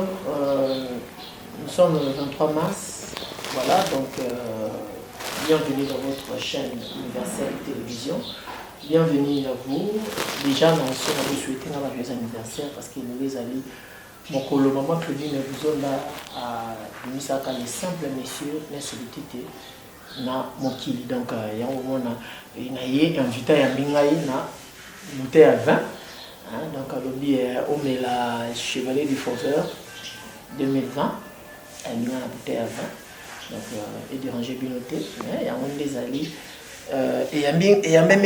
nous sommes le 23 mars. Voilà, donc bienvenue dans votre chaîne Universelle Télévision. Bienvenue à vous. Déjà, nous sommes vous souhaiter un joyeux anniversaire parce que nous les amis, mon colo maman Claudine vous là à Misaka les simples messieurs, les sollicités na mokili. Donc, il y a un moment il y a invité à Bingaï na bouteille à vin. Donc, on met la Chevalier du Fauveur 2020. Il y a la bouteille à vin. Donc, et déranger bien noté. Il y a un des alliés. Et il y a même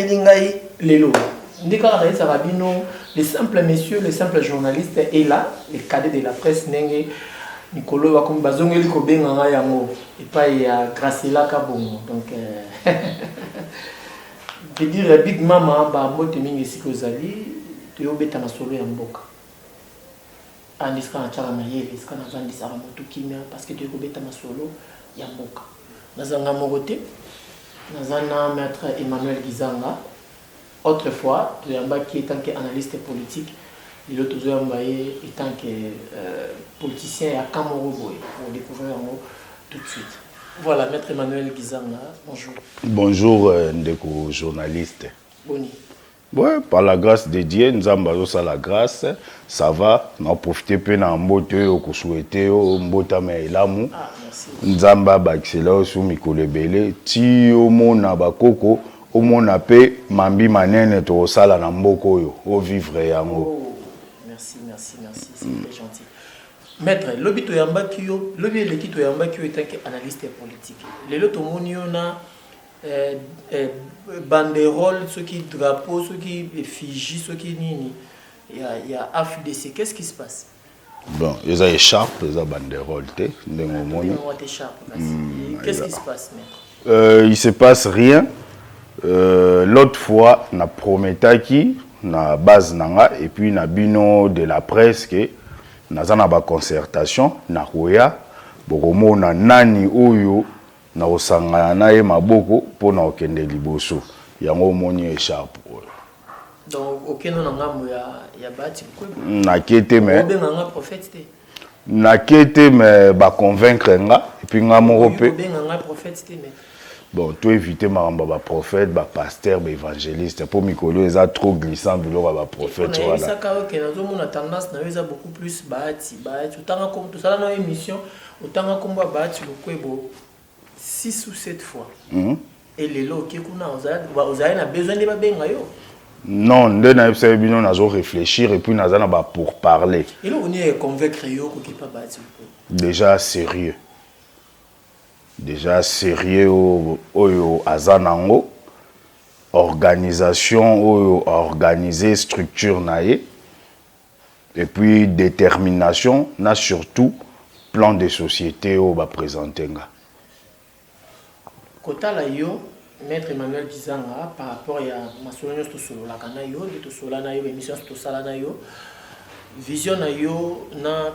les lots. Les simples messieurs, les simples journalistes, et là, les cadets de la presse, Nicolo va comme bazongeli ko benga yango et pas il y a Gracila Kabongo. Donc je dire Big Mama ba mote mingi sikozali to beta masolo ya mboka. Andiska na chara maye, iska na vandisa ra moto kimia parce que to beta masolo ya mboka. Nazanga mogote. Nazana maître Emmanuel Gizanga. Autrefois, tu qui étant qu'analyste politique, il est toujours étant que politicien à Kamoroboy pour découvrir un mot tout de suite. Voilà, maître Emmanuel Gizanga, bonjour. Bonjour, Ndeko journaliste. Boni. Ouais, par la grâce de Dieu, nous avons la grâce, ça va, nous avons profité peu dans mbote au souhaité au mbota mais l'amour. Ah, merci. Nous avons baxela sous mikolebele, ti au mona bakoko. Au mon appel, mambi manene to sala na mboko yo, au vivre yango. Oh, merci, c'est très gentil. Maître, l'obito yamba kiyo, l'obi l'équipe yamba kiyo est un analyste politique. Les lots moni on a banderole, ceux qui drapeau, ceux qui effigie, ceux qui nini. Il y a AFDC. Qu'est-ce qui se passe? Bon, ils ont écharpe, ils ont banderole, te. Qu'est-ce qui se passe, maître? Il se passe rien. L'autre fois, na prometaki na base nanga et puis na bino de la presse que naza na ba concertation na roya bokomo na nani oyo na osangana na ye maboko pona okende liboso yango moni écharpe. Donc aucun nangamo ya bati ko na kete mais benga prophète te na kete mais ba convaincre nga et puis nga moko pe benga prophète te mais bon, tout éviter ma prophète, ma pasteur, ma évangéliste. Pour Mikolo, ils ont trop glissant, ma prophète. On a tendance à beaucoup plus bâti. Autant comme tout ça dans l'émission, autant comme bâti le Kwebo 6 ou 7 fois. Et les lots qui vous avez besoin de babengayo. Non, nous avons réfléchir et puis nous avons pour parler. Et là, on est convaincre qui pas bâti. Déjà sérieux. Déjà sérieux au azanango organisation au organiser structure nae et puis détermination na surtout plan de société au ba présenter nga kota la yo maître Emmanuel Gizanga par rapport à masolo to solo la kana yo to solo na yo émission to sala na yo vision na yo na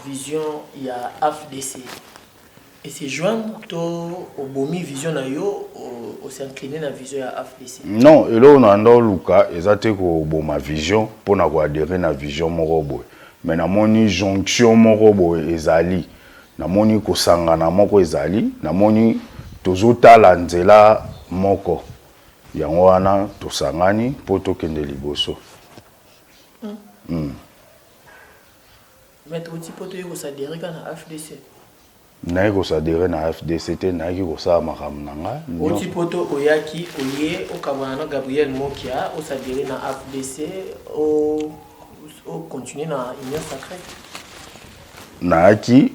vision ya AFDC. Et c'est joindre au bomi vision na yo au s'incliner na vision à AFDC. Non, et là on a dans Luka, exactement ko boma vision pour na ko adhérer na vision morobo. Mais na moni jonction morobo ezali. Na moni ko sangana moko ezali, na moni tozota la nzela moko. Yango wana to sangani pour to kende liboso. Mais tu poto yo s'adhérer na AFDC. Naïko s'adhérer na FDC te naïko sa makam nanga. Oti poto oyaki oye okabana Gabriel Mokia o s'adhérer na FDC o continuer na union sacrée. Naaki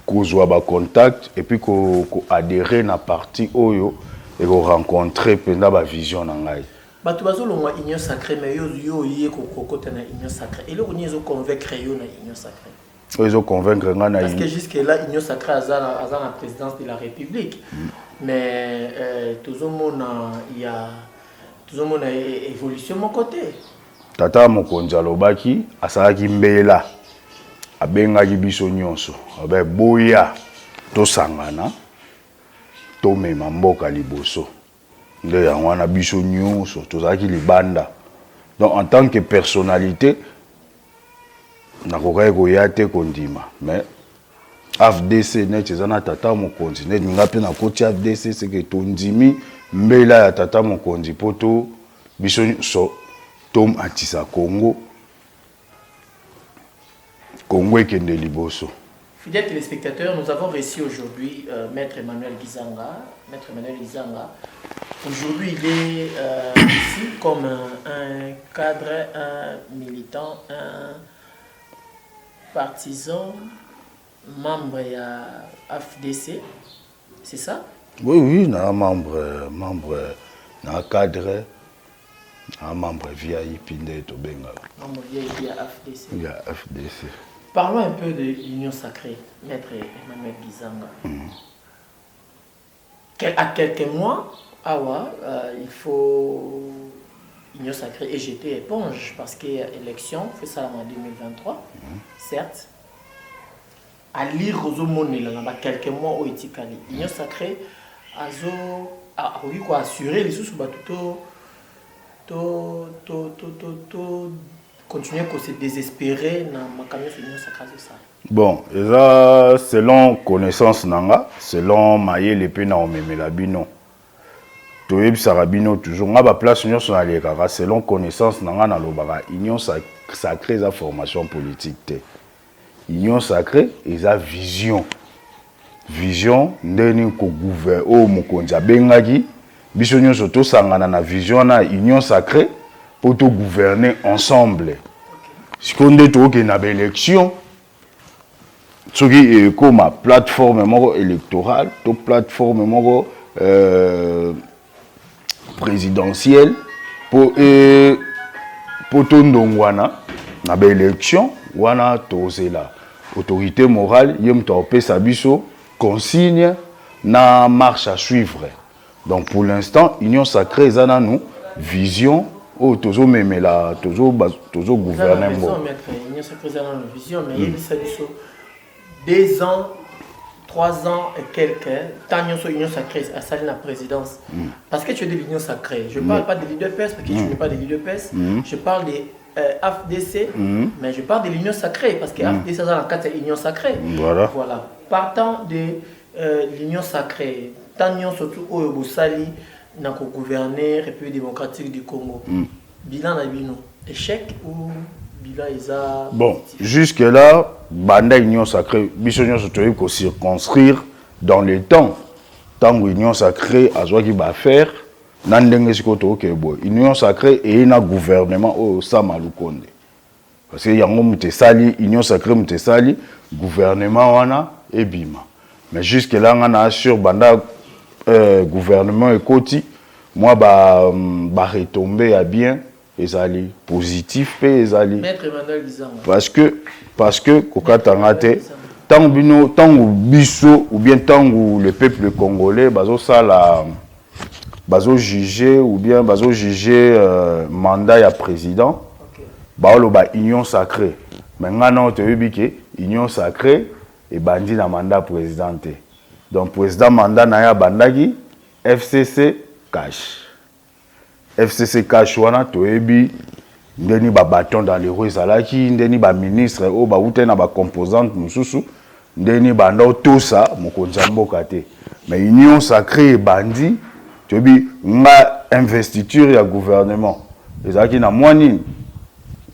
kozwa ba contact et puis ko adhérer na parti oyo et ko rencontrer penda ba vision na ngai. Bato bazolongwa union sacrée mais yo yé ko kokota na union sacrée. Et le oni zo convaincre yo na union sacrée. Ils ont convaincre parce que jusque-là, l'Union sacrée a la présidence de la République. Mais tout le monde il y a évolution de mon côté. Tata Mokonza Lobaki, Asaki Mbela, Abengaki Biso Nyonso, Abe Boya, Tosangana, Tome Mamboka Liboso. Nde yango Biso Nyonso, Tosaki Libanda. Donc en tant que personnalité, nakokai koya te kondima mais FDC net ezana tata mokonzi net nga pe na koti FDC c'est que tondimi mbela ya tata mokonzi poto biso so tom atisa Congo ekende liboso. Fidèles téléspectateurs, nous avons reçu aujourd'hui Maître Emmanuel Gizanga. Maître Emmanuel Gizanga, aujourd'hui il est ici comme un cadre, un militant, un partisan, membre à FDC, c'est ça? Oui, membre, un cadre, un membre VIP de Bengala. Membre VIP à FDC. Oui, à FDC. Parlons un peu de l'Union Sacrée, Maître Emmanuel Gizanga. À quelques mois, il faut Union Sacrée et jeter éponge parce qu'il y a élection, fait ça en 2023, certes. À lire aux aumônes, il y a quelques mois au Itikali. Union Sacrée a assuré les sous continuer à se désespérer dans ma camion Union Sacrée. Bon, et ça, selon connaissance nanga, selon maye l'épée na omemela bino. Toyeb sarabino toujours nga ba place union sur les kaka selon connaissance nanga na lobaka union sacrée sa formation politique te. Union sacrée eza vision. Vision ndeni ko gouverner o mokonzi abengaki biso nyonso to sangana na vision na union sacrée pour tout gouverner ensemble. Si on est au Kenya élection, ce qui est comme ma plateforme électorale, toute plateforme présidentielle pour tout ndongwana na élection, wana tozé la autorité morale, yem topé sabiso consigne na marche à suivre. Donc pour l'instant, Union Sacrée zana nous vision. Oh, toujours même là, toujours gouverner. Union Sacrée zana nous vision, mais il y a 2 ans, 3 ans et quelques, tant Union Sacrée à salir la présidence. Parce que tu es de l'Union Sacrée. Je ne parle pas de l'UDPS parce que tu n'es pas de l'UDPS. Je parle des FDC, mais je parle de l'Union Sacrée parce que FDC dans la carte c'est l'Union Sacrée. Voilà. Partant de l'Union Sacrée, tant surtout au Boussali, dans le gouverner République démocratique du Congo. Bilan à Bino, échec ou bilan isa. Bon, jusque-là, Banda Union Sacrée, Bissonion se trouve qu'on circonscrire dans le temps. Tant que l'Union Sacrée a joué qui va faire, Union Sacrée et un gouvernement au Samalukonde. Parce qu'il y a un Union Sacrée, gouvernement wana et bima. Mais jusque-là, on a assure Banda gouvernement et côté, moi, retomber à bien. Ezali positif pe ezali Maître Emmanuel Gizanga parce que kokatangate tant biso ou bien tant le peuple congolais bazo juger ou bien bazo juger mandat ya président ba union sacrée mais ngana to yebike union sacrée et bandi na mandat présidenté donc président mandat na ya bandaki FCC cash FCC Kachwana toebi ndeni ba bâton dans les roues zalaki ndeni ba ministre o ba utena ba composante mususu ndeni bando tout ça mokonzi mboka te mais union sacrée bandi toebi nga investiture ya gouvernement ezalaki na mwani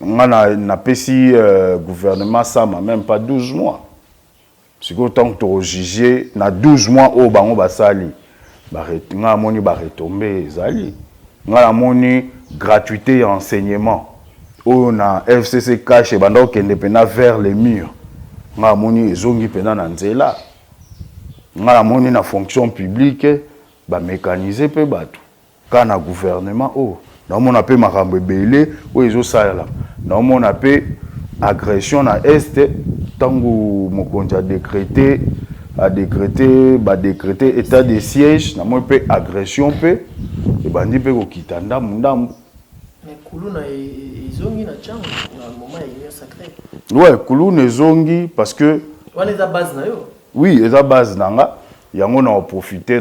nga na pesi gouvernement sama même pas 12 mois c'est autant que to juger na 12 mois o bango basali ba nga moni ba retomber ezali la moni gratuité et enseignement. On a FCC cash et bando qui indépendant vers les murs. La moni zongi pendant nanzela. La moni na fonction publique ba mécaniser pe batu. Quand na gouvernement na mon appel makambe belé o ezo sala. Na mon appel agression na est tangu mokonzi a décrété état de siège na mo pe agression pe et bandi pe ko kitanda mundambu mais kuluna ezongi na chango na moment ya union sacrée ouais kuluna ezongi parce que wana eza base na yo oui eza base nanga yango na profiter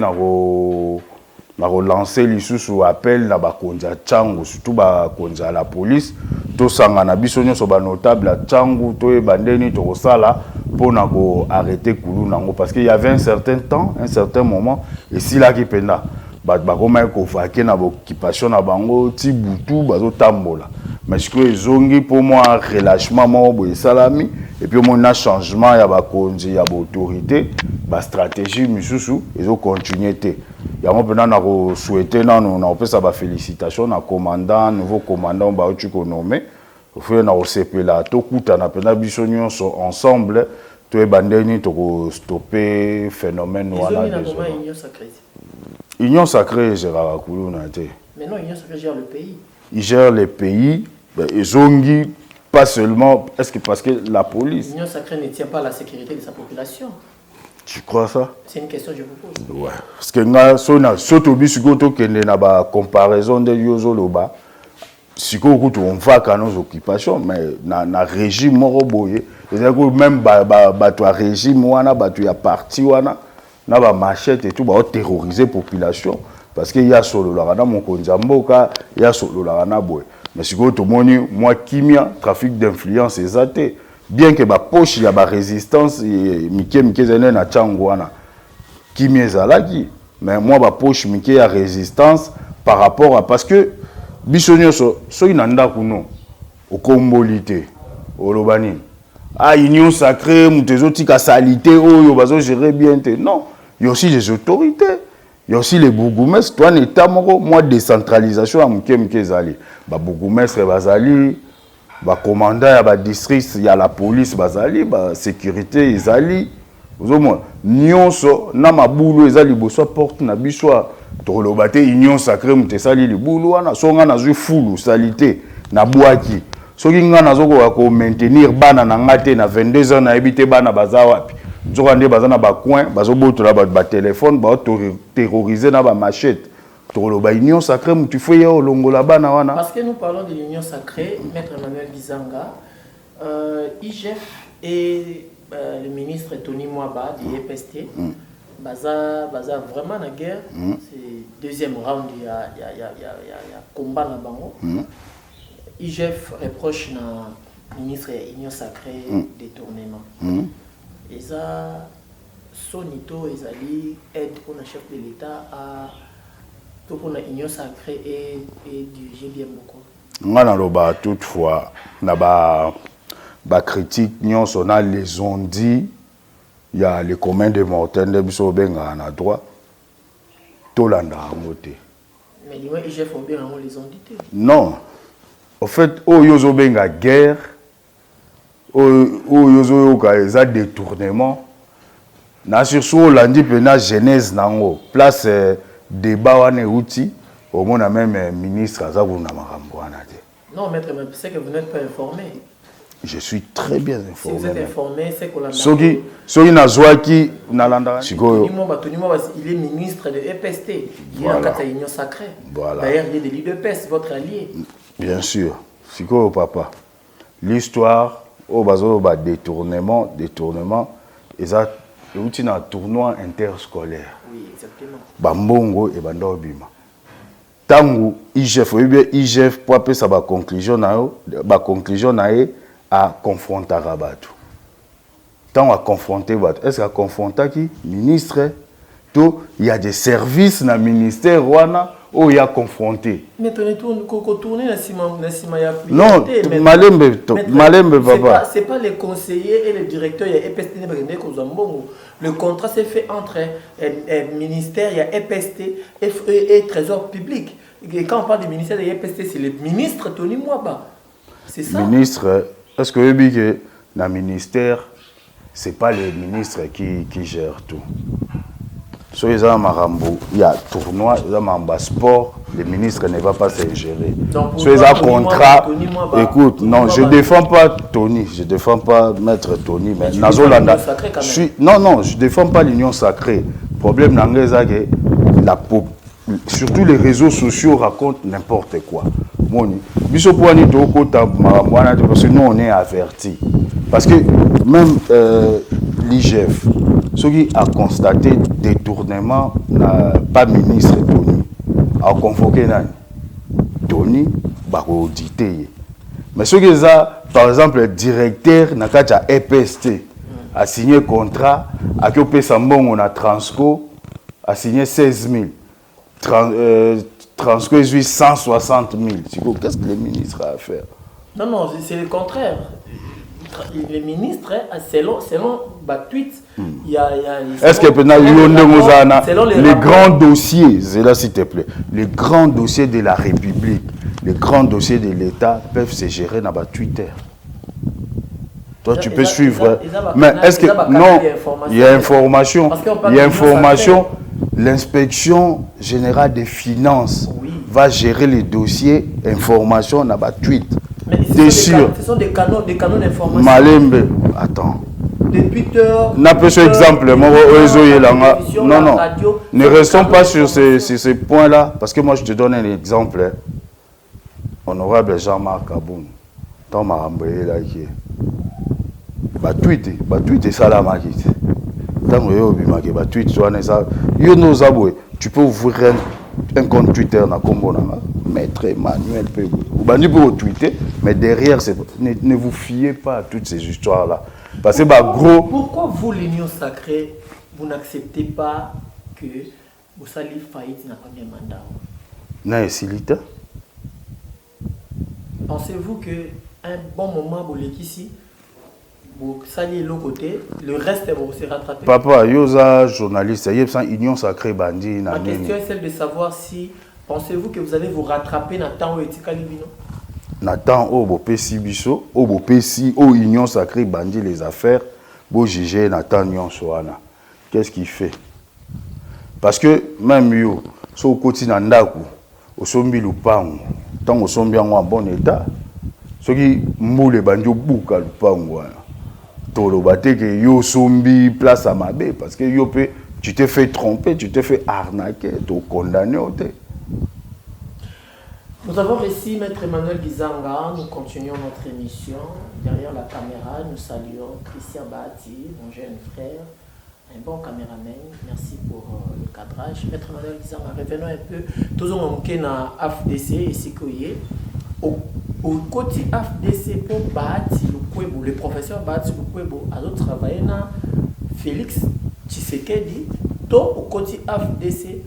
na relancer lisusu appel na bakonza Tchangu, surtout bakonza la police to sanga na biso nyonso ba notable Tchangu to e bandeni to sala pour na ko arrêter kulu nango parce qu'il y avait un certain temps, un certain moment et si là qui penda ba koma ko vaquer na occupation na bango ti butu bazo tambola mais ce que zongi pour moi relâchement mo bo salami et puis mon changement ya bakonzi ya autorité ba stratégie misusu ezo continuer te ya mo pena na ko souhaiter na on peut ça ba félicitations na commandant nouveau commandant ba tu ko nommé au fait na osepela to kuta na pena biso nyonso ensemble to e bandeni to ko stopper phénomène wana Union sacrée gère Kuluna te. Mais non, Union sacrée gère le pays. Il gère les pays et zongi pas seulement est-ce que parce que la police Union sacrée ne tient pas la sécurité de sa population. Tu crois ça? C'est une question que je vous pose. Ouais. Parce que nga sona soto bisuko to kende na ba comparaison de yozo loba. Siko kutu on va ka nos occupations mais na régime moko boye. C'est-à-dire même ba to régime wana ba to ya parti wana na ba machette et tout ba terroriser population parce que ya solo la na mon konzamboka ya solo la na boye. Mais siko to moni moi kimia trafic d'influence exacté. Bien que ba poche ya ba résistance mike zene na Tchangwana qui miezalaki mais moi ba poche mike ya résistance par rapport à parce que bisonyo so inanda kuno okombolité olobani union sacrée mutezo tika salité oyo bazo gérer bien te non il y a aussi les autorités il y a aussi les bourgmestres toi état moko moi décentralisation à mike zali ba bourgmestre bazali ba commandant ya ba district ya la police bazali ba sécurité ezali ozomo nyonso na mabulu ezali boso porte na biswa to lobate union sacrée mutesali libulu wana songa na zu fulu salité na bwaki soki nga nazoko ko maintenir bana na ngate na 22 ans na ebité bana baza wapi nzoka nde baza na ba coin bazobotola ba téléphone ba terroriser na ba machette. Union sacrée, tu fais longola bana wana. Parce que nous parlons de l'union sacrée, Maître Emmanuel Bizanga, IGF et le ministre Tony Mwaba du EPST, baza vraiment la guerre, c'est deuxième round, il y a combat là bango. IGF reproche le ministre de l'union sacrée détournement. Et ça, Sonito, ils aide pour le chef de l'État à pour l'union sacrée et diriger bien beaucoup. Ngana loba toutefois na ba critique nyonso na les ont dit il y a les communs de mortels de biso benga na droit to landa ngote. Mais dis-moi IGF bien les ont dit. Non. En fait o yozo benga guerre o yozo yoka eza détournement na surtout landi pena genèse nango place débat wane outil au moins même ministre azabuna makambo wana te. Non maître, mais c'est que vous n'êtes pas informé. Je suis très bien informé. Si vous êtes informé, c'est que la soki nazwaki nalanda sikoyo. Il est ministre de EPST, il est en cas d'union sacrée. Voilà. D'ailleurs, il est de l'UDPS, votre allié. Bien sûr. Sikoyo papa. L'histoire au bazo ba détournement et ça outil na tournoi interscolaire. Oui, exactement. Bambongo et bandobima. Tangu IGF ou bien IGF pour appeler ça ba conclusion na à confronter Rabatou. Tant à confronter Batou. Est-ce qu'à confronter qui ministre tout il y a des services dans le ministère wana où il y a confronté. Mais tourner na sima ya non, malembe papa. C'est pas les conseillers et les directeurs, il y a EPST le contrat s'est fait entre ministère, il y a EPST et Trésor public. Et quand on parle du ministère de l'EPST, c'est le ministre Tony Mwaba. C'est ça. Ministre, est-ce que vous savez que dans le ministère, ce n'est pas le ministre qui gère tout. So, il y a tournoi, il y a sport, le ministre ne va pas s'ingérer. So, il y a contrat. Écoute, non, je ne défends pas Tony, je ne défends pas Maître Tony, mais non, je ne défends pas l'union sacrée. Le problème, surtout les réseaux sociaux racontent n'importe quoi. Parce que nous, on est avertis. Parce que même l'IGF, ce qui a constaté détournement, n'a pas ministre Tony, a convoqué Tony, va auditer. Mais ce qui est par exemple, le directeur n'a qu'à EPST a signé contrat, a occupé Sambon, on a Transco, a signé 16 000. Transco, 160 000. Qu'est-ce que le ministre a à faire? Non, non, c'est le contraire. Les ministres, selon tweet, il y a est-ce que les grands dossiers, c'est là s'il te plaît, les grands dossiers de la République, les grands dossiers de l'État peuvent se gérer dans Twitter? Toi, tu peux suivre. Mais est-ce que non, il y a information. Il y a information. L'inspection générale des finances va gérer les dossiers, information dans tweet. Mais ce sont des canaux d'information. Malembe, attends. Des Twitter. N'a pas ce exemple. Non, non. Ne restons pas sur ces points-là. Parce que moi, je te donne un exemple. Honorable Jean-Marc Aboun. Tant m'a remblayé là qui est. Tweet ça la maquette. Tant que tweet ça. Tu peux ouvrir un compte Twitter na Combo Nanga, Maître Emmanuel Pego. Vous pouvez tweeter, mais derrière, ne vous fiez pas à toutes ces histoires-là. Parce que gros. Pourquoi vous, l'Union sacrée, vous n'acceptez pas que Boussali faillite n'a pas bien mandat? Non, c'est pensez-vous qu'un bon moment, vous l'êtes ici, vous saluez l'autre côté, le reste vous se rattraper? Papa, yosa journaliste, il y a une union sacrée bandit. Ma question est celle de savoir si pensez-vous que vous allez vous rattraper dans le temps où Etika Libino? Nathan au Pessi Bisso, au Pessi, au union sacrée bandit les affaires, beau juger Nathan Nyon Soana. Qu'est-ce qu'il fait? Parce que même yo, so koti na ndaku, au sombi lupango, tant au sombi en bon état, ce qui moule bandio bouka lupango. Tolo bate que yo sombi place à Mabé parce que yo pe tu t'es fait tromper, tu t'es fait arnaquer, tu es condamné au thé. Nous avons reçu Maître Emmanuel Gizanga, nous continuons notre émission. Derrière la caméra, nous saluons Christian Bahati, mon jeune frère, un bon caméraman. Merci pour le cadrage. Maître Emmanuel Gizanga, revenons un peu. Tous on manqué dans AFDC et Sikoye. Au côté AFDC pour Bahati Lukwebo, le professeur Bahati Lukwebo a travaillé dans Félix Tshisekedi, toi au côté AFDC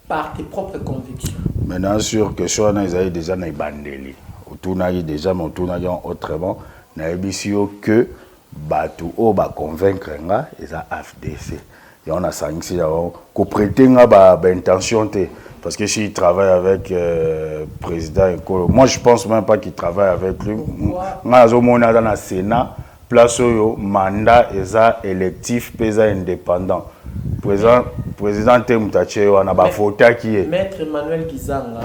par tes propres convictions. Maintenant, sur que je suis déjà dans les bandeli. Autour de déjà, mais autour de autrement, que Batu va convaincre les AFDC. Et on a senti qu'on prêtait une intention. Parce que s'il travaille avec le président, moi je ne pense même pas qu'il travaille avec lui. Moi, dans le Sénat, place au mandat électif, indépendant. Président Temutache, on a un faute qui est. Maître Emmanuel Gizanga,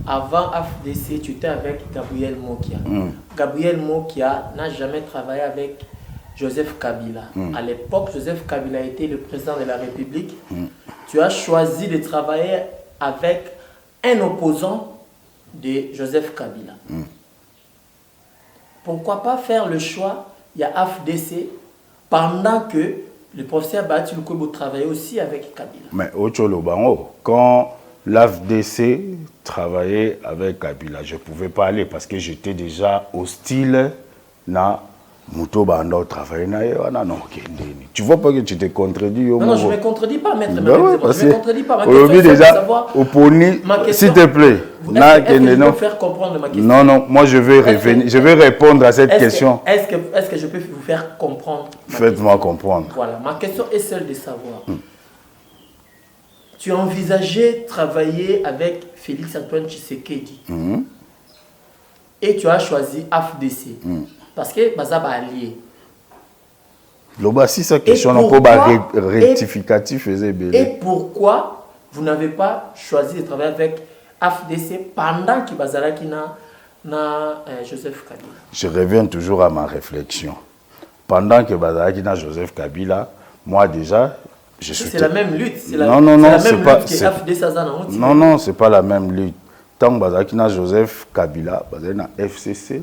avant AFDC, tu étais avec Gabriel Mokia. Gabriel Mokia n'a jamais travaillé avec Joseph Kabila. À l'époque, Joseph Kabila était le président de la République. Tu as choisi de travailler avec un opposant de Joseph Kabila. Pourquoi pas faire le choix, il y a AFDC, pendant que le professeur Bahati Lukwebo travaillait aussi avec Kabila. Mais quand l'AFDC travaillait avec Kabila, je ne pouvais pas aller parce que j'étais déjà hostile na Mouto Bando travailler na non. Tu vois pas que tu te contredis? Non, je ne me contredis pas, maître. Je ne me contredis pas. Ma question est déjà, de savoir... S'il te plaît. Est-ce que je peux faire comprendre ma question? Non, moi je vais revenir. Je vais répondre à cette question. Est-ce que je peux vous faire comprendre? Faites-moi comprendre. Voilà, ma question est celle de savoir. Tu envisageais travailler avec Félix Antoine Tshisekedi. Et tu as choisi AFDC. Parce que Bazaba allié. Si cette question n'a pas rectificatif. Et pourquoi vous n'avez pas choisi de travailler avec AFDC pendant que Bazalaki na Joseph Kabila? Je reviens toujours à ma réflexion. Pendant que Bazalaki na Joseph Kabila, moi déjà, je suis... C'est la même lutte. Non, c'est pas AFDC. Non, c'est pas la même lutte. Tant que Bazalaki na Joseph Kabila, Bazalaki na FCC,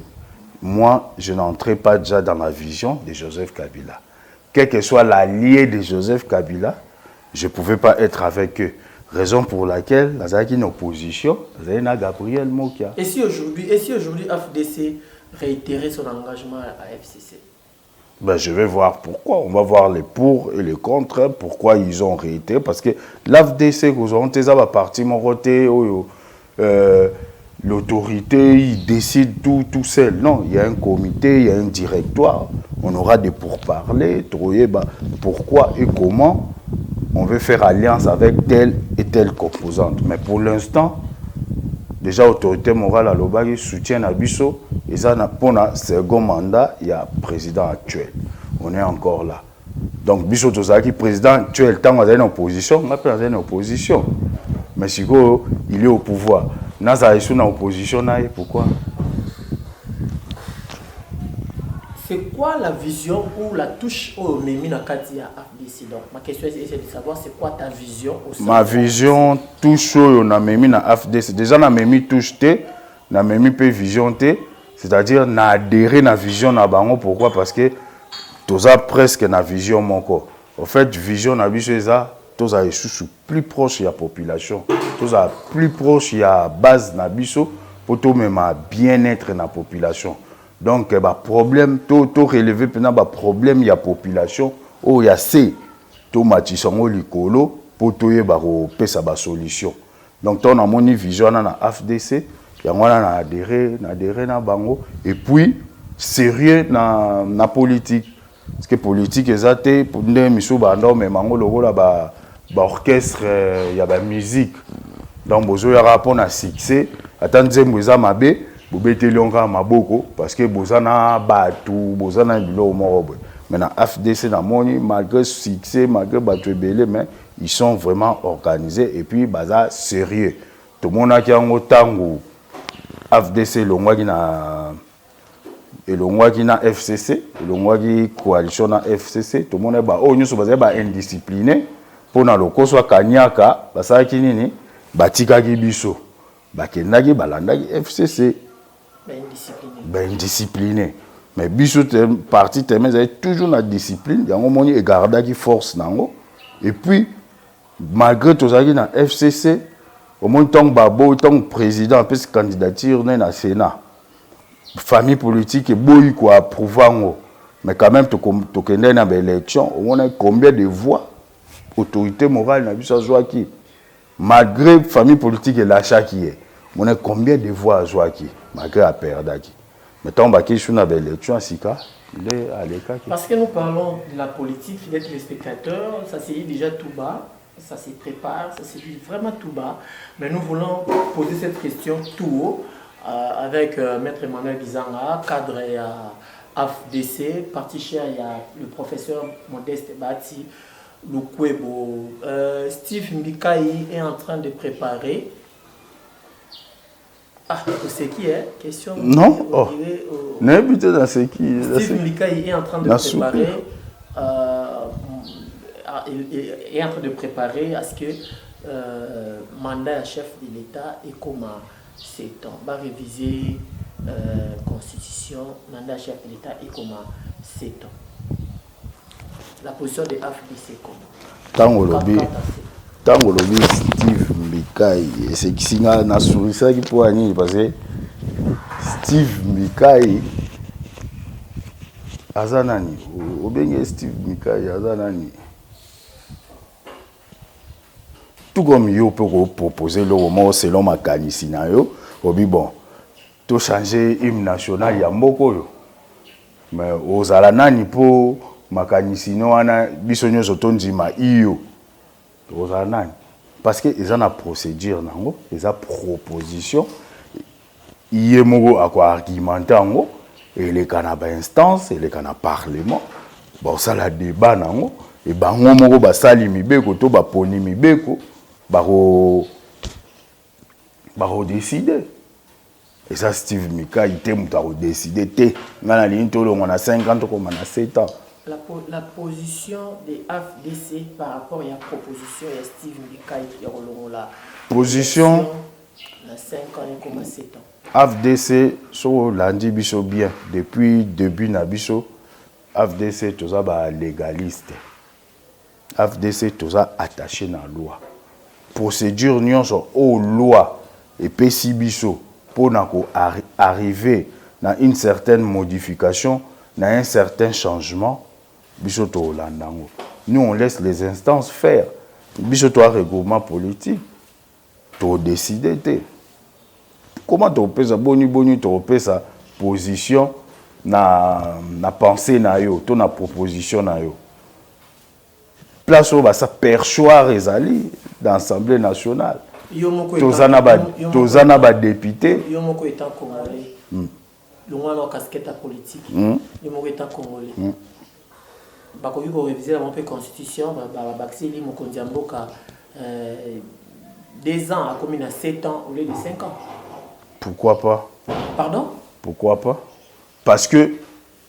moi, je n'entrais pas déjà dans la vision de Joseph Kabila. quel que soit l'allié de Joseph Kabila, je ne pouvais pas être avec eux. Raison pour laquelle, nous avons une opposition, nous avons Gabriel Mokia. Et si aujourd'hui AFDC réitérait son engagement à FCC? Ben, je vais voir pourquoi. On va voir les pour et les contre. Pourquoi ils ont réitéré. Parce que l'AFDC, l'autorité, il décide tout seul. Non, il y a un comité, il y a un directoire. On aura des pourparlers. Pourquoi et comment on veut faire alliance avec telle et telle composante. Mais pour l'instant, déjà, l'autorité morale à l'Obagi soutient Abisso. Et ça, pour le second mandat, il y a le président actuel. On est encore là. Donc, Bisso Tozaki, président actuel, tant qu'on est en opposition, on est en opposition. Mais si il est au pouvoir, Naza est en opposition, pourquoi? C'est quoi la vision ou la touche au Memi Nakati à FDC? Donc, ma question est de savoir c'est quoi ta vision au sein. Ma vision touche au Memi na FDC. Déjà, na Memi touche té, na Memi peut vision té, c'est-à-dire na adhéré na vision na bango. Pourquoi? Parce que tous a presque na vision mon corps. En fait, vision na biso ça, tous a plus proche de la population, tous a plus proche de la base na biso pour tout même bien-être na population. Donc, problème, tout relevé pendant problème, il y a population, il y a ces tout matisson likolo pour tout y a solution. Donc, on a mon vision na FDC, il y a adhéré na bango, et puis sérieux na politique. Parce que politique exacte pour nous misou bando mais mango logo là orchestre il y a musique. Donc bozo ya rapport na succès, attendez mouza mabe bobeteli onga maboko parce que bozana batu bozana bilo morobo. Maintenant FDC na moni malgré succès malgré batu belé mais ils sont vraiment organisés et puis baza sérieux. Tout le monde a qui en tango FDC longwa na elongwaki na FCC, elongwaki coalition na FCC, tout le monde est indiscipliné pour na lokoso kanyaka basalaki nini batikaki biso bakendaki balandaki FCC indiscipliné mais biso parti tellement toujours na discipline yango moni egardaki force nango et puis malgré tout ça na FCC au moins tant babo tant président puis candidature na Sénat famille politique et boy quoi approuvant mais quand même to kende na élection on a combien de voix autorité morale na biso Joaki malgré famille politique et l'achat qui est on a combien de voix Joaki malgré a perdaki mais tant ba qui na élection sika il est à l'écart parce que nous parlons de la politique d'être les spectateurs ça c'est déjà tout bas ça se prépare ça c'est vraiment tout bas mais nous voulons poser cette question tout haut avec Maître Emmanuel Bizanga, cadre à AFDC, parti cher, il y a le professeur Modeste Bati, Lukwebo. Steve Mbikai est en train de préparer. Ah, c'est qui est question? Non, n'habitez dans ce qui. Steve Mbikai est en train de préparer. Est en train de préparer à ce que mandat chef de l'État est comme 7 ans. Va réviser constitution, mandat chef de l'État et comment 7 ans. La position de AFDC comment? Tango lobby Steve Mbikai et c'est qui signale na sourisa qui pour ani parce que Steve Mbikai azanani obenge Steve Mbikai azanani tout comme yo peut proposer le moment selon ma canisina yo obi bon tout changer hymne national ya mboko yo mais ozala nani po makanisino wana biso nyonso tondima iyo ozala nani parce que ils ont une procédure nango ils ont proposition iye moko akwa argumenter ngo et les canaba instance et les canaba parlement bon ça la débat nango et bango moko basali mibeko to baponi mibeko baro décider et ça Steve Mika il était muta décider té ngana li ntolo ngona 50 comme na 7 ans la position des AFDC par rapport à la proposition de Steve Mika qui la position na 5 ans et comme 7 ans AFDC so lundi biso bien depuis début na biso FDC tous ba légaliste. FDC tous attaché na loi. Procédure nyonso aux loi et pesi biso pour arriver à une certaine modification, à un certain changement, biso to landango. Nous on laisse les instances faire. Biso to règlement politique. To décider te. Comment tu peux ça boni tu peux sa position na pensée na yo, to na proposition na yo. Place où ça perchoir ezali dans l'Assemblée nationale. Tozana ba député. Yo moko étant congolais. Le moins en casquette politique. Yo moko étant congolais. Bakoki ko réviser la constitution, baxeli mokonzi mboka 2 ans a commis à 7 ans au lieu de 5 ans. Pourquoi pas? Pardon? Pourquoi pas? Parce que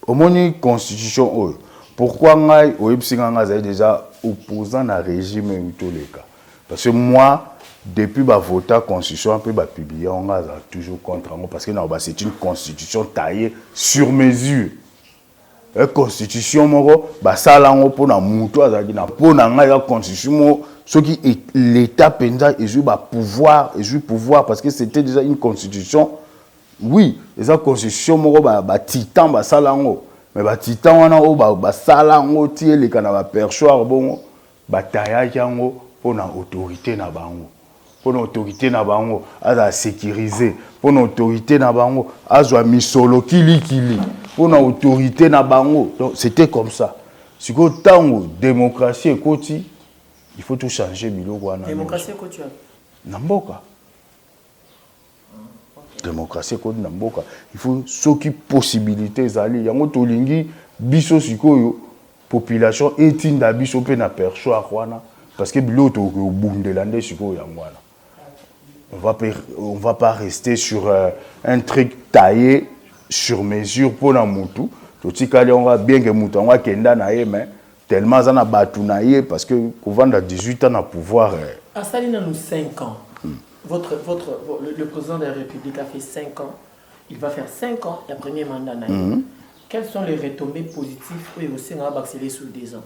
au moins constitution pourquoi ngai oipsinga za déjà opposant à régime et tous les cas. Parce que moi depuis ba voter constitution peu ba publier on a toujours contre moi parce que c'est une constitution taillée sur mesure. La constitution moko ba sala ngo pona muto azaki na pona ngai la constitution ce qui l'état penza et joue pouvoir parce que c'était déjà une constitution. Oui, esa constitution moko ba titan ba sala ngo mais ba titan wana o ba sala ngo tie le kana ba perchoir bongo ba tayaki ngo pona autorité na bango. Pour l'autorité na bango à sécuriser, pour l'autorité na bango à jouer misolo kili pour l'autorité na bango. Donc c'était comme ça. Si que tango démocratie et koti, il faut tout changer biloko na. Démocratie et koti. Namboka. Démocratie et koti namboka. Il faut ce qui possibilité zali. Yango tolingi biso sikoyo population etinda biso pe na perchoir wana parce que biloko to bundelande sikoyo yangwana. On va pas rester sur un truc taillé sur mesure pour la moutou. On va bien que moutou on va kenda naie mais tellement ça na batu naie parce que quand 18 ans à pouvoir. À Salina nous 5 ans. Le président de la République a fait 5 ans. Il va faire 5 ans le premier mandat naie. Quelles sont les retombées positives où il va accélérer sur 2 ans?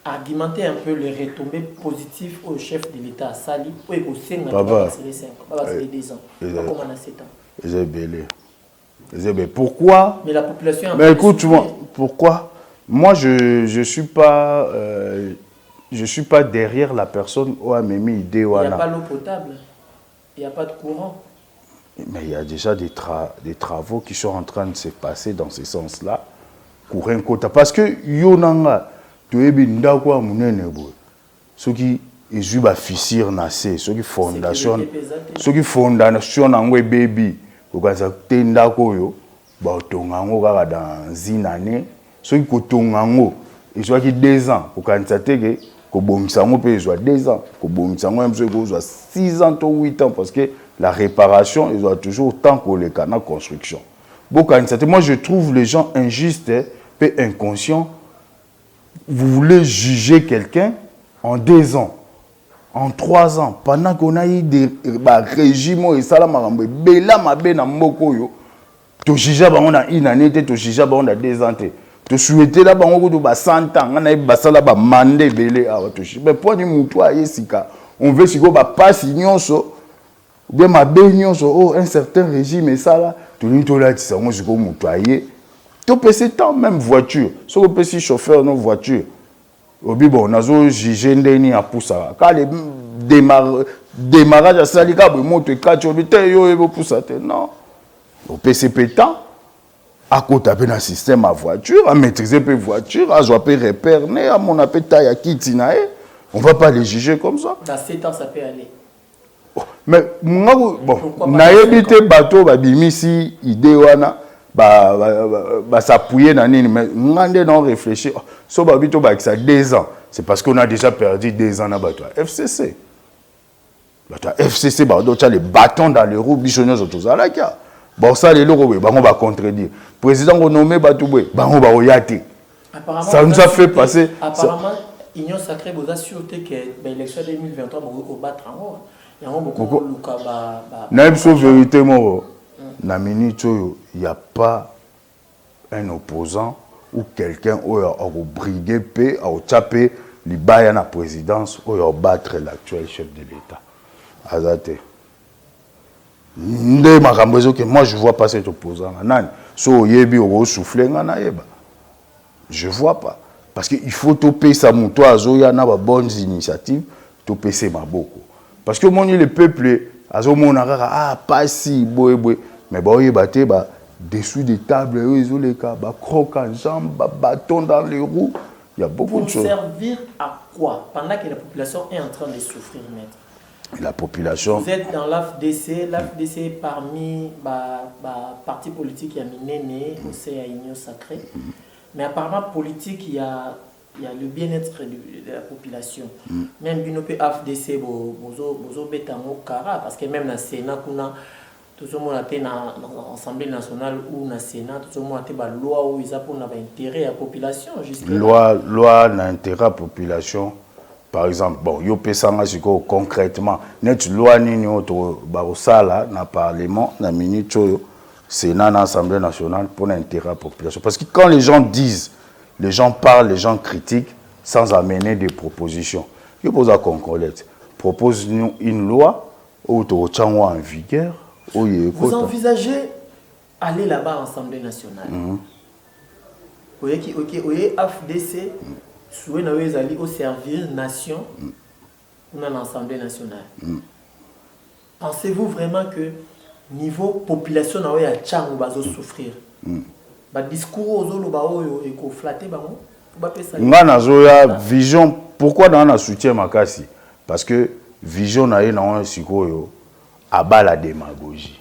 Argumenter un peu les retombées positives au chef de l'État à Sali, où il va accélérer 5 ans, va accélérer 2 ans. Comment on a 7 ans? Pourquoi? Mais la population. Mais écoute-moi, pourquoi? Moi, je suis pas derrière la personne où a mis idée. Il n'y a pas l'eau potable, il n'y a pas de courant. Mais il y a déjà des travaux qui sont en train de se passer dans ce sens-là. Courant quota. Parce que Yonanga, tu es bien d'accord, ceux qui jouent à fissure nassé, ceux qui fondation n'angwe baby, au cas où tenda koyo, bah tongango kaka dans une année, ceux qui kotongango, ils sont qui 2 ans, au cas où ça te que bongisango peut jouer 2 ans, que bongisango même ceux qui jouent 6 ans ou 8 ans parce que la réparation ils ont toujours tant que les canaux construction. Bon quand ça te, moi je trouve les gens injustes, et inconscients. Vous voulez juger quelqu'un en 2 ans, en 3 ans, pendant qu'on a eu des régimes et ça, bela mabe na mboko yo, to juger on a une année, to juger on a 2 ans, to souhaiter là bango to ba 100 ans, on a basala ba mandé belé a to juger. Mais pour ni mutu ayesika, on veut siko ba passe nyonso, bien mabe nyonso, oh un certain régime et ça là, to ni to là tisa on siko mutu aye. Tu peux c'est tant même voiture. Si on peut si chauffeur nos voitures. Au bon, on a jugé ndeni à poussa. Quand les démarrage à salika, bon monte 4 yo et poussa. Non. Au PCP temps à côté de un système à voiture, à maîtriser peu voiture, à jouer peu repère, à mon appétit à kitinae. On va pas les juger comme ça. Dans 7 ans ça peut aller. Mais bon, naébité bateau babimisi idée wana. S'appuyer dans nini mais ngande non réfléchir so babito ba ça 2 ans c'est parce qu'on a déjà perdu 2 ans na bato FCC FCC ba do les bâtons dans les roues bichonyo zo tozala kia bon ça les loko ba on va contredire président on nommé bato bwe ba on va oyate ça nous a fait passer apparemment Union sacrée vous a sûreté que l'élection 2023 va battre en haut il y a beaucoup luka ba na une vérité mo. Na minute, il n'y a pas un opposant ou quelqu'un qui a brigué paix, a tapé les bails à la présidence, ou a battre l'actuel chef de l'État. Azate. Moi, je ne vois pas cet opposant. So yebi ou souffler, je ne vois pas. Parce qu'il faut toper sa mouton à Zoya, na ba bonnes initiatives, toper ses maboko. Parce que mon le peuple, azo mon ah pas si boy boy, mais boy baté ba dessous des tables, ils ont les cas, ba croque en jambes, ba bâton dans les roues. Il y a beaucoup de choses. Pour servir à quoi pendant que la population est en train de souffrir, maître? La population. Vous êtes dans l'AFDC, l'AFDC parmi partis politiques, il y a Minéné, aussi à Union Sacrée. Mais apparemment, politique, il y a le bien-être de la population. Même Binope AFDC, bozo betango kara, parce que même dans le Sénat, tout le monde a été dans l'Assemblée nationale ou dans le Sénat, tout le monde a été dans la loi où ils ont pour intérêt à la population. Loi d'intérêt à la population. Par exemple, bon, yo pesanga siko concrètement, net loi nini auto barosala na parlement na minute Sénat na Assemblée nationale pour l'intérêt à la population. Parce que quand les gens disent, les gens parlent, les gens critiquent sans amener des propositions. Yo posa concordette. Propose-nous une loi auto chango en vigueur. Vous envisagez aller là-bas à l'Assemblée nationale. Vous voyez AFDC souhait d'aller au service nation dans l'Assemblée nationale. Pensez-vous vraiment que niveau population na ya tchango bazo souffrir? Ba discours aux lo et ko flatter bango ba pesa. Ngana zoya vision pourquoi dans na soutien makasi? Parce que vision na na sikoyo aba la démagogie.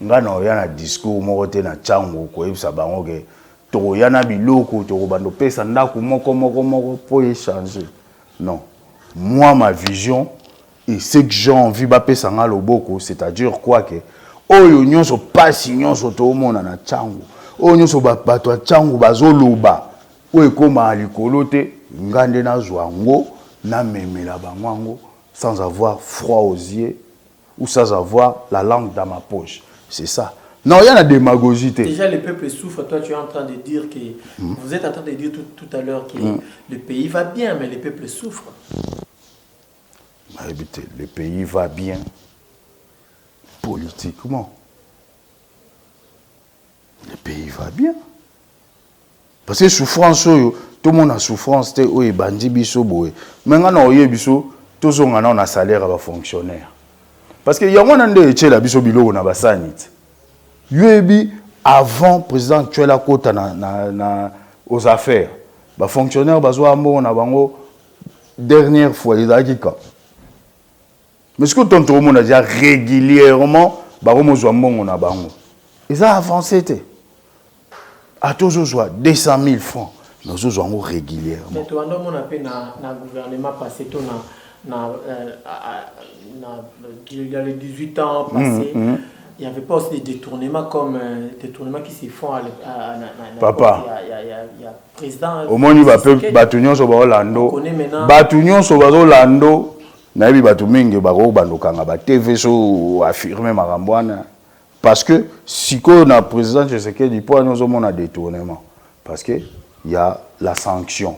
Ngana ya na discours moko te na tchango ko ebisa bango ke to yana biloko to bando pesa ndako moko pour échanger. Non. Moi ma vision et ce que j'ai envie ba pesa ngalo boko, c'est-à-dire quoi que oyo nyonso pasi nyonso to mona na tchango. Oyo nyonso bato a tchango bazoloba. Oyo koma likolo te ngande na zwango na memela bango sans avoir froid aux yeux ou sans avoir la langue dans ma poche. C'est ça. Non, il y a la démagogie. Déjà, le peuple souffre. Toi, tu es en train de dire que... Vous êtes en train de dire tout à l'heure que le pays va bien, mais le peuple souffre. Le pays va bien politiquement. Le pays va bien. Parce que souffrance, tout le monde a souffrance. Mais maintenant, tout le monde a un salaire à fonctionnaire. Parce que y a un des la biso bilo na basanit. Yuebi avant président actuel à côté aux affaires. Ba fonctionnaire bazwa mo na bango dernière fois les akika. Mais ce que tout le monde a dit régulièrement ba mo zwa mbongo na bango. Ils a avancé té. À toujours 200 000 francs. Nous avons régulièrement. Mais tu as na gouvernement passé il y a les 18 ans passés, il n'y avait pas aussi des détournements comme des détournements qui se font à Papa. Il y a président. Au moins, il va faire Batunion sur Orlando. Batunion sur Orlando. Naïbi Batumingue, Baro, Bandokanga, TV, so affirmé Marambouana. Parce que si on a président, je sais que du point, nous avons un détournement. Parce qu'il y a la sanction.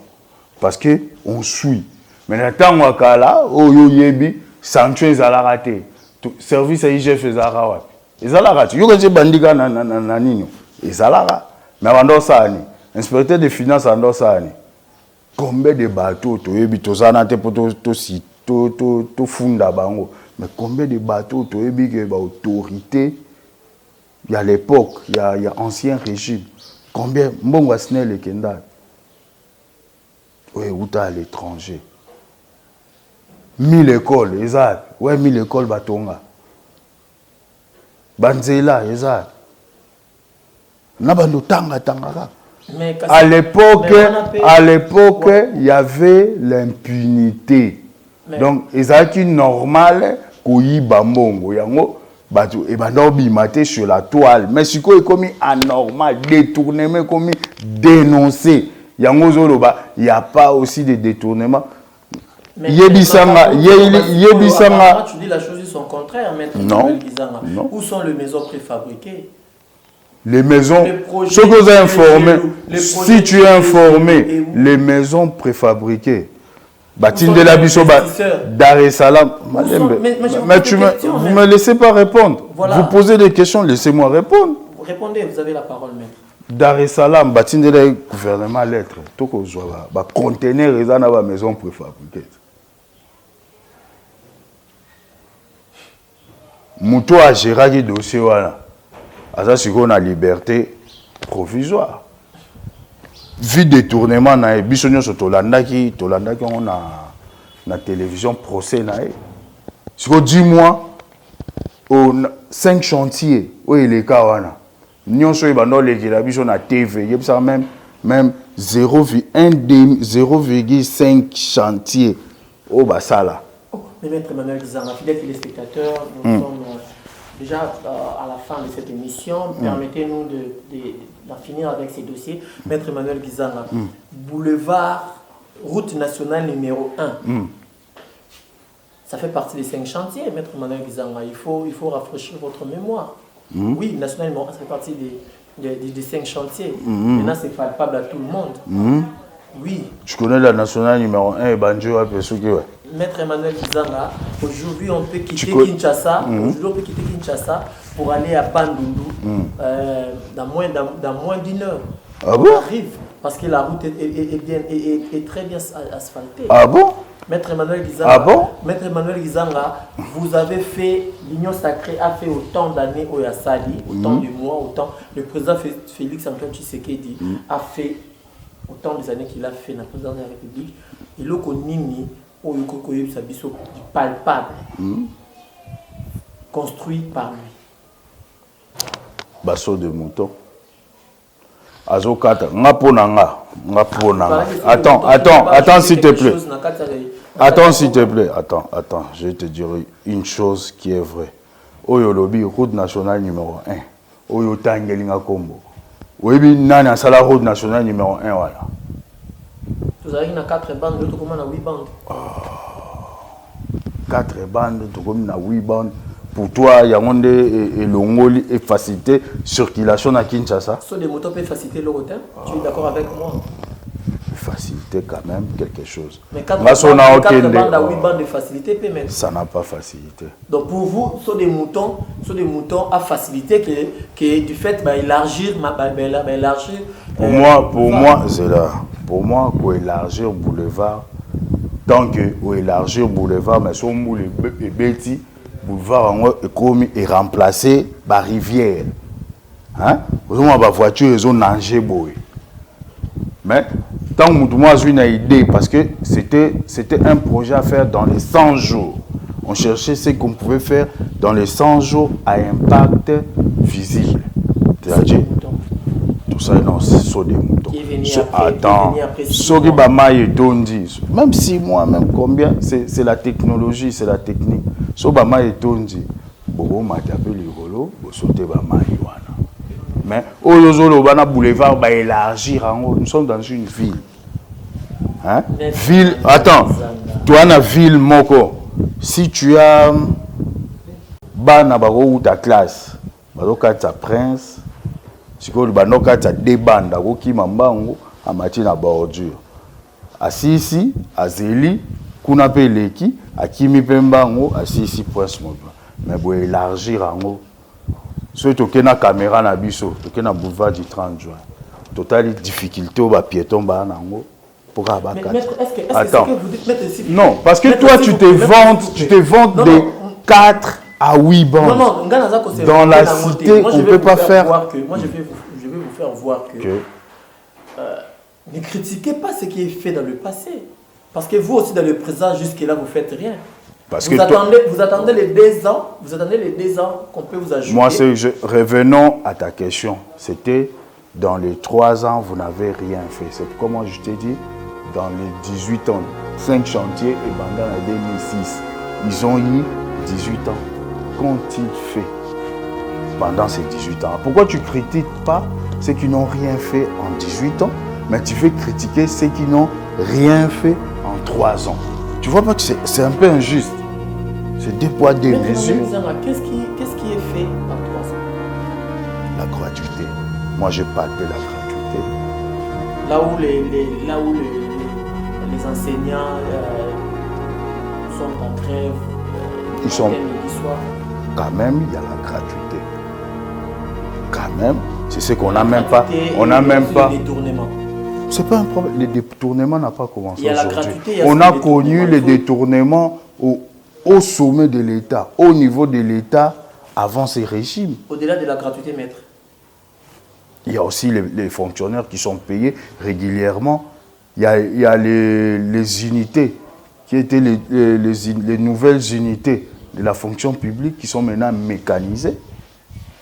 Parce qu'on suit. Mais tant wakala o yo yebi sanction ezala raté service à IGF ezala wapi ezala raté yo kanze bandika na nino ezala mais bando sani inspecteur des finances ando sani combien de bateaux to yebi to sana te poto to funda bango mais combien de bateaux to yebi que ba autorité il y a l'époque il y a ancien régime combien mbongo asne le kenda ouais ou à l'étranger 1000 écoles, exact. Ouais, 1000 écoles, Batonga. Banzela, exact. Nabando tanga. À l'époque, il y avait l'impunité. Donc, exact, normal, koyi bambongo. Yango, batu, et bando bimate sur la toile. Mais si quoi est commis anormal, détournement, commis dénoncé. Yango zoloba, il n'y a pas aussi de détournement. Yebisanga. Tu dis la chose, ils sont contraires, maître. Non. Où sont les maisons préfabriquées? Les maisons, projets, ce que vous avez informé, les si projets tu es informé, et où? les maisons préfabriquées, sont de la les Bisso, investisseurs? Dar es Salaam, mais vous ne me laissez pas répondre. Voilà. Vous posez des questions, laissez-moi répondre. Répondez, vous avez la parole, maître. Dar es Salaam, de la gouvernement lettre, tout que soit là, conteneur les dans la maison préfabriquée. Moutou a géré le dossier voilà. À ça, qu'on a liberté provisoire. Vu détournement, na bisonyo sur Tolanda qui on a na télévision procès na. Si qu'on dit moi, 5 chantiers où il est kawana. Nous sommes les la biso na TV, il y a même 0,5 chantier au Basala. Mais maître Emmanuel Gizanga, fidèles téléspectateurs, nous sommes déjà à la fin de cette émission. Permettez-nous d'en finir avec ces dossiers. Maître Emmanuel Gizanga, boulevard, route nationale numéro 1. Ça fait partie des 5 chantiers, maître Emmanuel Gizanga. Il faut rafraîchir votre mémoire. Oui, national numéro 1, ça fait partie des 5 chantiers. Maintenant, c'est palpable à tout le monde. Oui. Je connais la nationale numéro 1 et Banjo à Pessoukio. Maître Emmanuel Gizanga, aujourd'hui on peut quitter Kinshasa. Aujourd'hui on peut quitter Kinshasa pour aller à Bandundu dans moins d'une heure. Ah bon? On arrive parce que la route est très bien asphaltée. Ah bon? Maître Emmanuel Gizanga, Maître Emmanuel Gizanga, vous avez fait, l'Union sacrée a fait autant d'années au Yassali, autant de mois, autant. Le président Félix Antoine Tshisekedi a fait autant des années qu'il a fait dans le président de la République. Il a connu du palpable, construit par lui. Basso de mouton. Azokata, attends s'il te plaît. Attends s'il te plaît. Attends, je vais te dire une chose qui est vraie. Oyo lobby route nationale numéro 1. Oyo tangelinga kombo. Oyebi nani asala route nationale numéro 1 voilà. Vous avez 4 bandes, l'autre comment on a 8 bandes. 4 bandes, tout comme on a 8 bandes. Pour toi, il y a et l'ongoli et faciliter circulation à Kinshasa. Sur des motos peuvent faciliter le route, tu es d'accord avec moi? Faciliter quand même quelque chose. Mais 4 bandes à 8 bandes de facilité peut mettre. Ça n'a pas facilité. Donc pour vous, sur des moutons à faciliter que du fait élargir pour moi c'est là. Pour moi pour élargir boulevard tant que pour élargir boulevard mais son moule et bêtis boulevard est remplacé par rivière. Hein? Vous avez ma voiture ils ont nagé boy. Mais tant que moi j'ai une idée parce que c'était un projet à faire dans les 100 jours. On cherchait ce qu'on pouvait faire dans les 100 jours à impact visible. C'est-à-dire tout ça non, c'est sur des moutons. Attends, même 6 mois, même combien, c'est la technologie, c'est la technique. So bama etondi, bobo matape ligolo, bo sauter bama iwana. Mais oyozolo bana boulevard ba élargir, nous sommes dans une ville. Hein? Ville, attends, toi na ville moko. Si tu as bana bako ou ta classe, baloka ta prince, siko banoka ta débanda ko ki mambango amati na bordure. Asisi, azeli, kuna pe leki, akimi pembango, asisi prince moba. Mais pour élargir ango. Si tu as une caméra na biso, tu as un boulevard du 30 juin. Total difficulté au piéton ba nango. Attends. Non, parce que toi tu te vantes de 4 à 8 bandes. Non, dans la cité, on ne peut pas faire. Moi, je vais vous faire voir que ne critiquez pas ce qui est fait dans le passé. Parce que vous aussi, dans le présent, jusque-là, vous ne faites rien. Parce vous attendez les 2 ans, qu'on peut vous ajouter. Moi, revenons à ta question. C'était dans les 3 ans, vous n'avez rien fait. C'est comment je t'ai dit, dans les 18 ans, 5 chantiers et pendant la 2006, ils ont eu 18 ans. Qu'ont-ils fait pendant ces 18 ans? Pourquoi tu ne critiques pas ceux qui n'ont rien fait en 18 ans, mais tu veux critiquer ceux qui n'ont rien fait en 3 ans? Tu vois pas que c'est un peu injuste. C'est 2 poids, 2 mesures. Qu'est-ce qui est fait en 3 ans? la gratuité. Moi, j'ai palpé la gratuité. Là où les enseignants sont en trêve, ils sont... Quand même, il y a la gratuité. Quand même, c'est ce qu'on n'a même pas. On n'a même pas. C'est pas un problème. Le détournement n'a pas commencé aujourd'hui. On a connu les détournements au sommet de l'État, au niveau de l'État, avant ces régimes. Au-delà de la gratuité, maître. Il y a aussi les fonctionnaires qui sont payés régulièrement. Il y a les unités, qui étaient les nouvelles unités de la fonction publique qui sont maintenant mécanisées.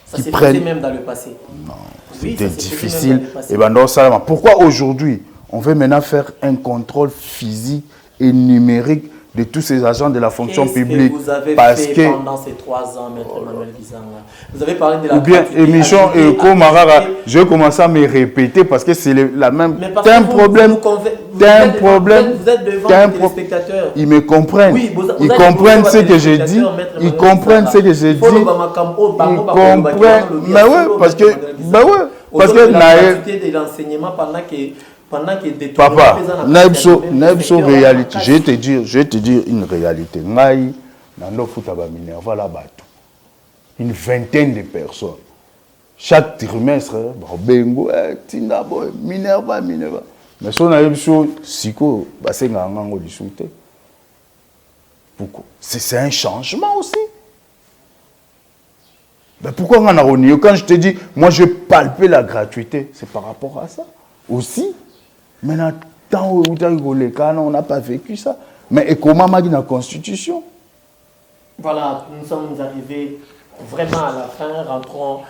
Ça s'est passé même dans le passé. Non, c'était difficile. Et ben dans ça, pourquoi aujourd'hui, on veut maintenant faire un contrôle physique et numérique de tous ces agents de la fonction publique? Que vous avez fait pendant ces 3 ans, maître Emmanuel Gizanga. Vous avez parlé de la gratuité. Émission Eco Marara, je vais commencer à me répéter parce que c'est la même. T'as un problème. T'as un problème. Vous êtes devant les téléspectateurs. Ils me comprennent. Oui, ils comprennent ce que je dis. Ils comprennent ce que je dis. Ils comprennent. Mais ouais, parce que. Mais ouais. Parce que la gratuité de l'enseignement pendant que papa, Nebso réalité. Je vais te dire une réalité. Ngai, Nando Futaba Minerva la bateau. Une vingtaine de personnes. Chaque trimestre, Bengo, Tindabo, Minerva. Mais si on a une chose, Siko, c'est un angle de souté. Pourquoi? C'est un changement aussi. Mais pourquoi on a renié? Quand je te dis, moi je palpais la gratuité, c'est par rapport à ça aussi. Maintenant, tant on n'a pas vécu ça. Mais comment m'a dit la Constitution? Voilà, nous sommes arrivés vraiment à la fin. Rentrons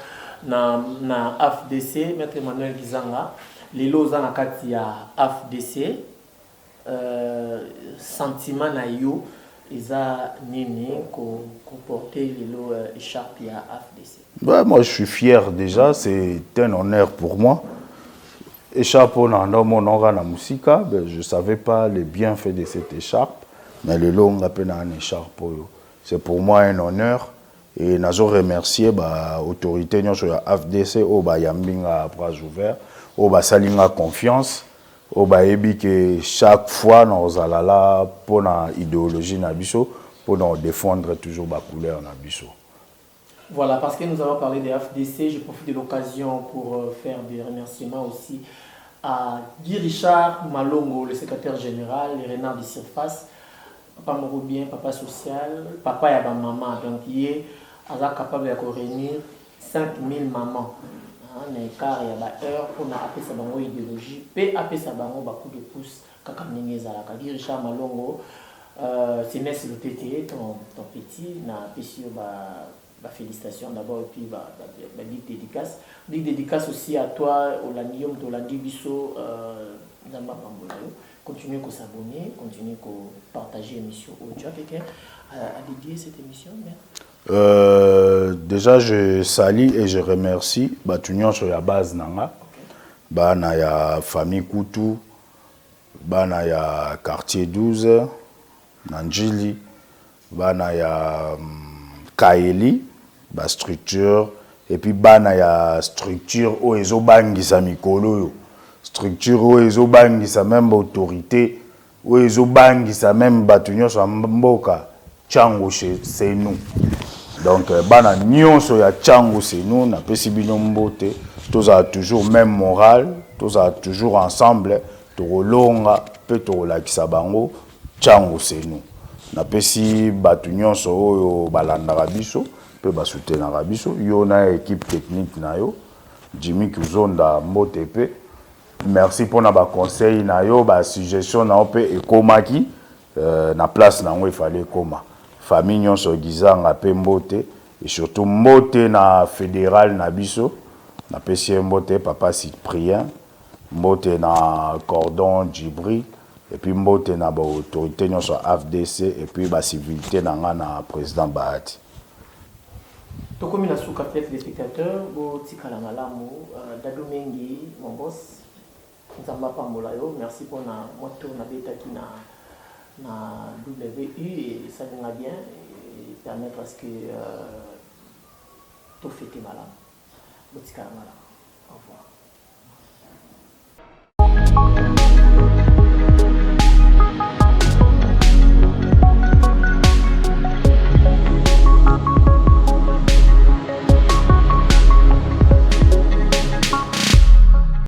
dans la AFDC, Maître Emmanuel Gizanga. Les lots dans la carte AFDC. Sentiment na yo, ils a nini comporter les lots écharpe à AFDC. Ouais, moi je suis fier déjà, c'est un honneur pour moi. Écharpe on a mon organe à musica, je ne savais pas les bienfaits de cette écharpe, mais le long on appelle une écharpe. C'est pour moi un honneur et je remercie l'autorité de la AFDC au Yambinga à bras ouverts, au Salinga confiance, au que chaque fois nous allons là pour l'idéologie nabiso, pour nous défendre toujours la couleur nabiso. Voilà, parce que nous avons parlé de FDC, je profite de l'occasion pour faire des remerciements aussi à Guy Richard Malongo, le secrétaire général, les renards de surface, papa Morobien, papa social, papa et maman, donc il est capable de réunir 5000 mamans. Car il y a heure pour appeler sa bango idéologie, puis appeler sa bango beaucoup de pouces, kakamnengezalaka. Guy Richard Malongo, c'est merci le TT, ton petit, na pécio félicitations d'abord et puis big dédicace. Big dédicace aussi à toi, Olandium, Tolandi Bisso, Namba Pambolayo. Continuez à s'abonner, continuez à partager l'émission. Tu as quelqu'un à dédier cette émission? Déjà, je salue et je remercie Batunion sur la base Nanga. Bana ya famille Koutou, Bana ya quartier 12, Nanjili, Bana ya Kaeli. Structure et puis bana ya structure o ezo bangisa mikolo structure o ezo bangisa même autorité o ezo bangisa même batunyo so mboka chango c'est nous donc bana nyonso ya chango c'est nous na pesi bino mbote tous a toujours même morale tous a toujours ensemble to longa pe to la kisabango chango c'est nous na pesi batunyo so o balanda biso peut soutenir Rabiso. Il y a une équipe technique nayo, Jimmy Kuzonda Motepe. Merci pour nos conseils nayo, ba suggestion na pe ekomaki na place nango il fallait koma. Famille nyonso Gizanga pe mbote et surtout mbote na fédéral na biso. Na pesi mbote papa Cyprien, mbote na cordon Djibri et puis mbote na ba autorité nyonso AFDC et puis ba civilité na président Bahati. Tokomi na souka peut-être les spectateurs, Tika Malamu, Dado Mengi, mon boss, Nzamba Pambolayo, merci pour na moto na beta qui na WU et ça va bien et permettre à ce que tout fête malade. botikala malamu. Au revoir.